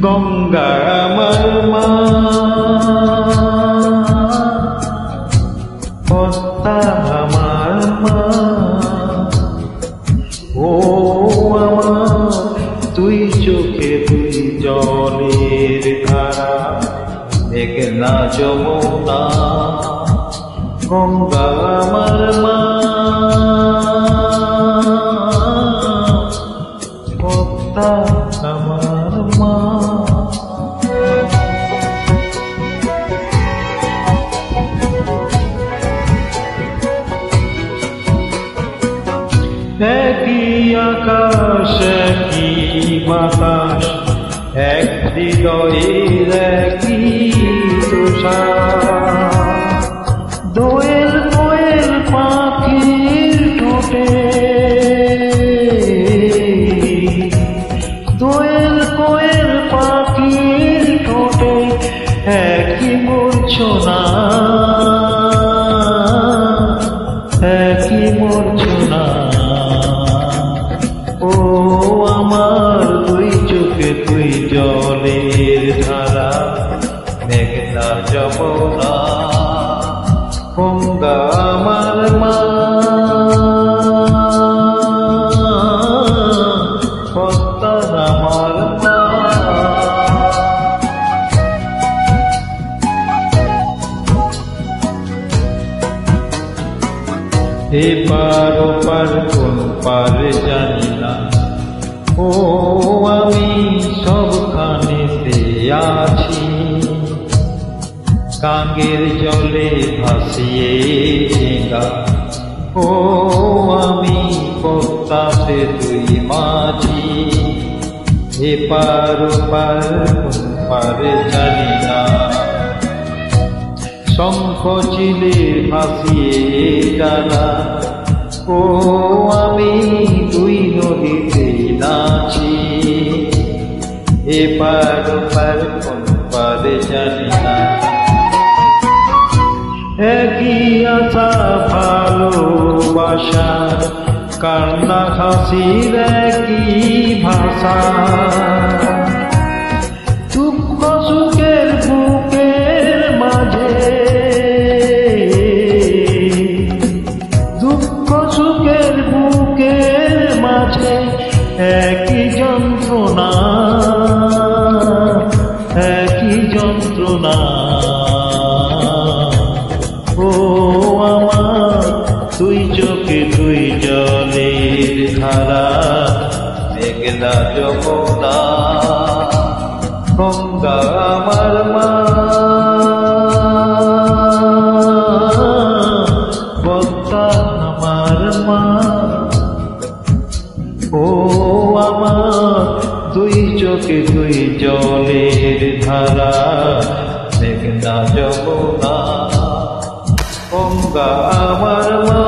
গঙ্গা আমার মা, পদ্মা আমার মা, ও আমার তুই চোখে তুই জলের ধারা, মেঘনা যমুনা। গঙ্গা আমার মা, পদ্মা আমার মা। একই আকাশ একই বাতাস, এক হৃদয়ের একই তুষার। দোয়েল কোয়েল পাখির ঠোঁটে, দোয়েল কোয়েল পাখির ঠোঁটে একই মূর্ছনা, একই মূর্ছনা। ও আমার দুই চোখে তুই জলের ধারা, মেঘনা যমুনা। গঙ্গা আমার মা, পদ্মা আমার মা। এপার ওপার কোন পারে জানি না, ও আমি সবখানেতে আছি। গাঙ্গের জলে ভাসিয়ে গা, ও আমি পদ্মাতে তুই মাঝি। এপার ওপার কোন পারে জানি না, শঙ্খ চিলে ভাসিয়ে ডানা, ও আমি দুই নদীতে নাচি। এপার ওপার কোন পারে জানি না, একই আশা ভালোবাসা, কান্না হাসির একই ভাষা। দুঃখ সুখের বুকের মাঝে, দুঃখ সুখের বুকের মাঝে একই যন্ত্রণা, একই যন্ত্রণা। ও আমার তুই চোখে তুই জলের ধারা, মেঘনা যমুনা। গঙ্গা আমার মা, পদ্মা আমার মা। ও আমার দুই চোখে তুই জলের ধারা, মেঘনা যমুনা। গঙ্গা আমার মা।